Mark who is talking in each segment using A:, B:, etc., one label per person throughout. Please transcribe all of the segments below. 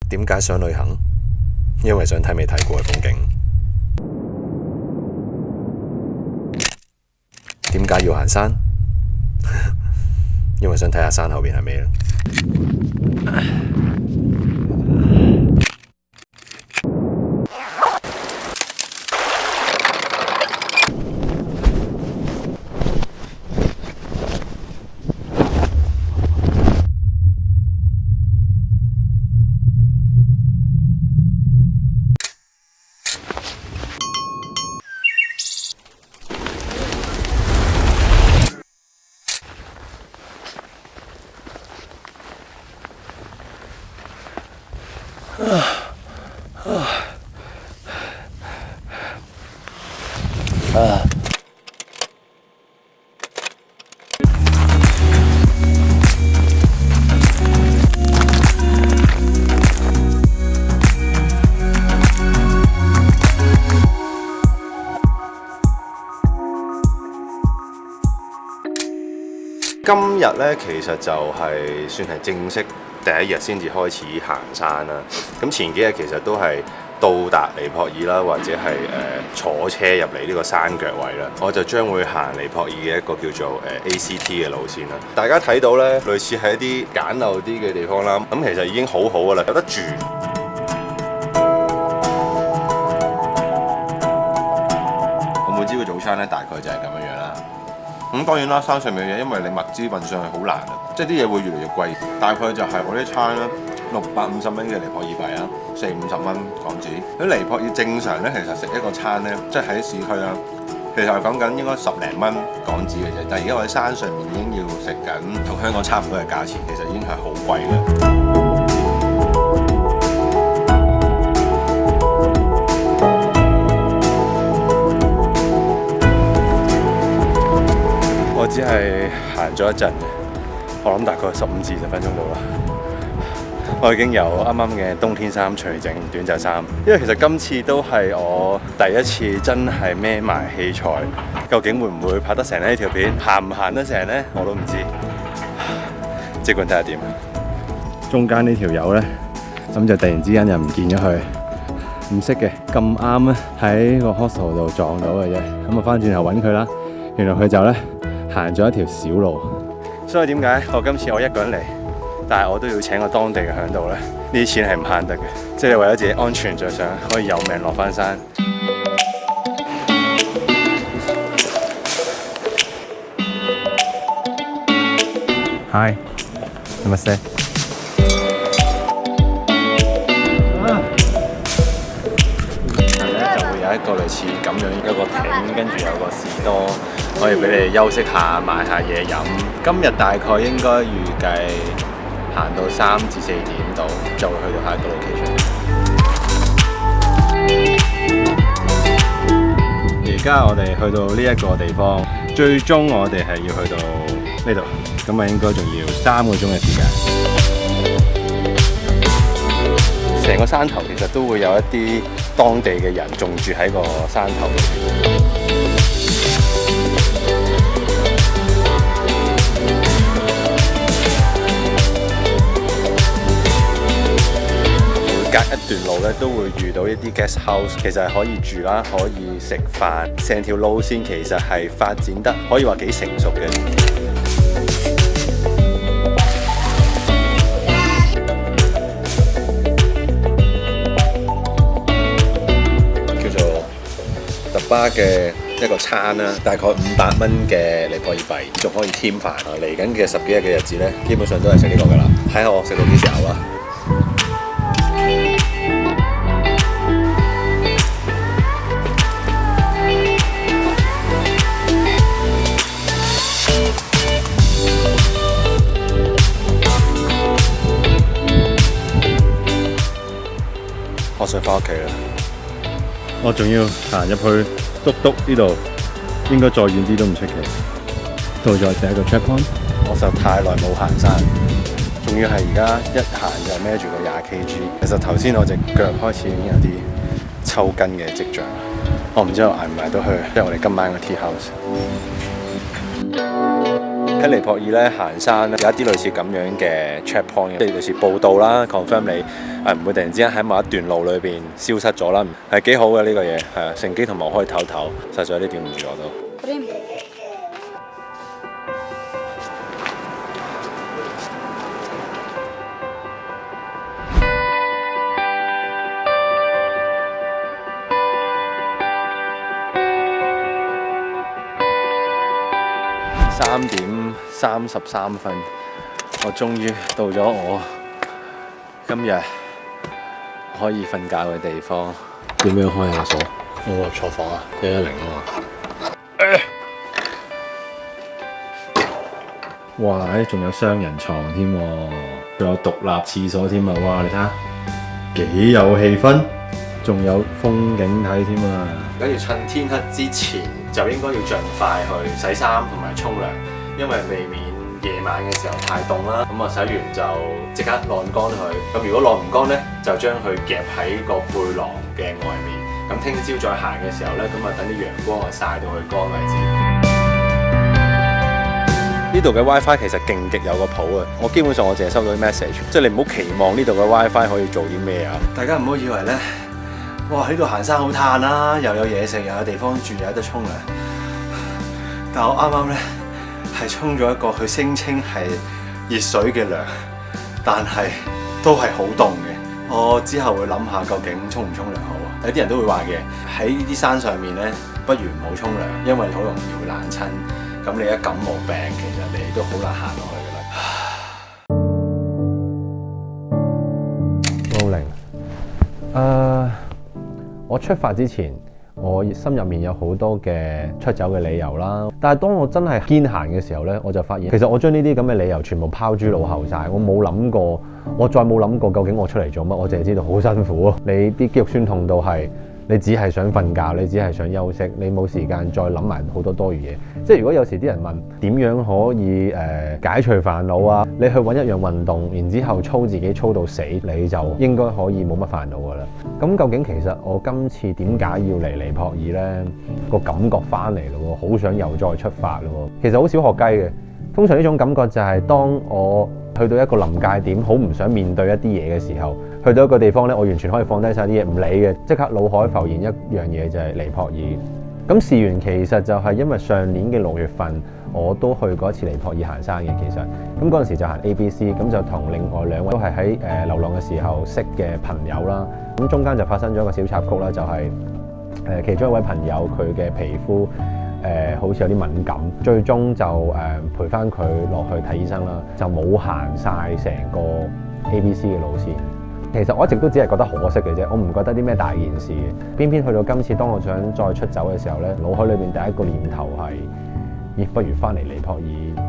A: 點解想旅行？因為想睇未睇過嘅風景。點解要行山？因為想睇下山後邊係咩。今日咧其實就係算係正式第一日先至開始行山啦。咁前幾日其實都係到達尼泊爾啦，或者係坐車入嚟呢個山腳位啦。我就將會行尼泊爾嘅一個叫做ACT 嘅路線啦。大家睇到咧，類似係一啲簡陋啲嘅地方啦。咁其實已經好好噶啦，有得住。我每朝嘅早餐咧，大概就係咁樣樣啦。咁當然啦，山上面嘅嘢，因為你物資運上去好難啊，即係啲嘢會越嚟越貴。大概就係我啲餐啦，650蚊嘅尼泊爾幣啦，40-50蚊港紙。喺尼泊爾正常咧，其實食一個餐咧，即係喺市區啦，其實係講緊應該10零蚊港紙嘅啫。但係而家我喺山上面已經要食緊同香港差唔多嘅價錢，其實已經係好貴啦。我只係行咗一陣，我諗大概15至20分鐘到啦。我已經由啱啱嘅冬天衫除整短袖衫，因為其實今次都係我第一次真係孭埋器材，究竟會唔會拍得成呢條片？行唔行得成呢？我都唔知，即管睇下點。中間呢條友呢，咁就突然之間又唔見咗佢，唔識嘅，咁啱咧喺個 hostel 度撞到嘅啫。咁啊翻轉頭揾佢啦，原來佢就呢行咗一條小路。所以點解今次我一個人嚟？但係我都要請個當地嘅向導咧，呢啲錢係唔慳得嘅，即係為咗自己安全着想，可以有命落翻山。Hi， Namaste。就會有一個類似咁樣一個亭，跟住有個士多，可以俾你休息下，買下嘢飲。今日大概應該預計行到3至4點度，就會去到下一個 location。而家我哋去到呢一個地方，最終我哋係要去到呢度，咁啊應該仲要3個鐘嘅時間。成個山頭其實都會有一啲當地嘅人仲住喺個山頭裏邊。隔一段路咧都會遇到一啲 guest house， 其實係可以住啦，可以食飯，成條路線其實係發展得可以話幾成熟嘅。叫做特巴嘅一個餐啦，大概500蚊嘅尼泊爾幣，仲可以添飯。嚟緊嘅10幾日嘅日子咧，基本上都係食呢個㗎啦。睇下我食到幾時嘔啊！我想翻屋企啦，我仲要行入去篤篤呢度，應該再遠啲都唔出奇。到咗第一個 checkpoint， 我實太耐冇行山，仲要係而家一行就孭住個20 kg。其實頭先我隻腳開始已經有啲抽筋嘅跡象，我唔知道捱唔捱到去，即係我哋今晚嘅 tea house。喺尼泊爾咧行山咧，有一啲類似咁樣嘅 checkpoint， 即係類似報到啦 ，confirm 你唔會突然之間喺某一段路裏邊消失咗啦，係幾好嘅呢個嘢，係啊，乘機同埋可以唞唞，實在有啲點唔住我都。3點33分，我終於到咗我今日可以瞓覺嘅地方。點樣開下鎖？我坐房啊，110啊嘛。哇！仲有雙人床添，仲有獨立廁所添啊！哇！你睇下幾有氣氛，仲有風景睇添啊！跟住趁天黑之前就應該要盡快去洗衫同埋沖涼，因為避免夜晚嘅時候太凍啦。咁我洗完就即刻晾乾佢。咁如果晾唔乾呢，就將佢夾喺個背囊嘅外面。咁聽朝再行嘅時候呢，咁啊等啲陽光啊曬到佢乾為止。呢度嘅 WiFi 其實勁極有個譜啊！我基本上我淨係收到啲 message， 即係你唔好期望呢度嘅 WiFi 可以做啲咩啊！大家唔好以為呢。哇！喺度行山好嘆啦，又有嘢食，又有地方住，又有得沖涼。但我啱啱咧係沖咗一個佢聲稱係熱水嘅涼，但係都係好凍嘅。我之後會諗下究竟沖唔沖涼好啊？有啲人都會話嘅，喺呢啲山上面咧，不如唔好沖涼，因為好容易會冷親。咁你一感冒病，其實你都好難行落去噶啦。Rolling，我出發之前，我心入面有好多嘅出走嘅理由啦。但係當我真係堅行嘅時候呢，我就發現其實我將呢啲咁嘅理由全部拋諸腦後晒。我冇諗過，我再冇諗過究竟我出嚟做乜。我淨係知道好辛苦。你啲肌肉酸痛到係，你只係想瞓覺，你只係想休息，你冇時間再諗埋好多多餘嘢。即係如果有時啲人問點樣可以解除煩惱啊，你去揾一樣運動，然之後操自己操到死，你就應該可以冇乜煩惱噶啦。咁究竟其實我今次點解要嚟尼泊爾呢？個感覺翻嚟咯，好想又再出發咯。其實好少學雞嘅，通常呢種感覺就係當我去到一個臨界點，好唔想面對一啲嘢嘅時候，去到一個地方咧，我完全可以放低晒啲嘢，唔理嘅，即刻腦海浮現一樣嘢就係尼泊爾。咁事緣其實就係因為上年嘅6月份，我都去過一次尼泊爾行山嘅。其實咁嗰陣時就行 ABC， 咁就同另外2位都係喺流浪嘅時候識嘅朋友啦。咁中間就發生咗一個小插曲啦，就係其中一位朋友佢嘅皮膚好似有啲敏感，最終就陪翻佢落去睇醫生啦，就冇行晒成個 ABC 嘅路線。其實我一直都只係覺得可惜嘅啫，我唔覺得啲咩大件事嘅。偏偏去到今次，當我想再出走嘅時候咧，腦海裏邊第一個念頭係，不如翻嚟尼泊爾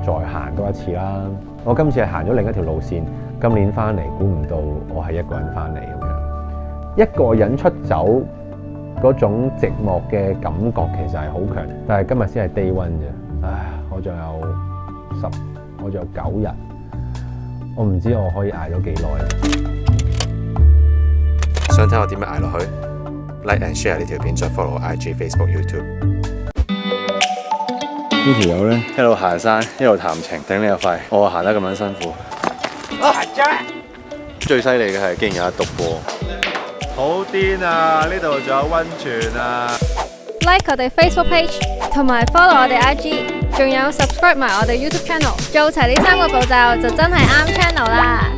A: 再行多一次啦。我今次係行咗另一條路線，今年翻嚟估唔到我係一個人翻嚟咁樣，一個人出走嗰種寂寞嘅感覺其實係好強。但係今日先係 day one 啫，唉，我仲有9日，我唔知我可以捱咗幾耐。想睇我點樣捱落去 ？Like and share 呢條片，再 follow 我 IG、Facebook、YouTube。呢條友咧一路行山一路談情，頂你個肺！我行得咁樣辛苦。最犀利嘅係竟然有得篤波，好癲啊！呢度仲有溫泉啊
B: ！Like 我哋 Facebook page， 同埋 follow 我哋 IG， 仲有 subscribe 埋我哋 YouTube channel， 做齊呢3個步驟就真係啱 channel 啦！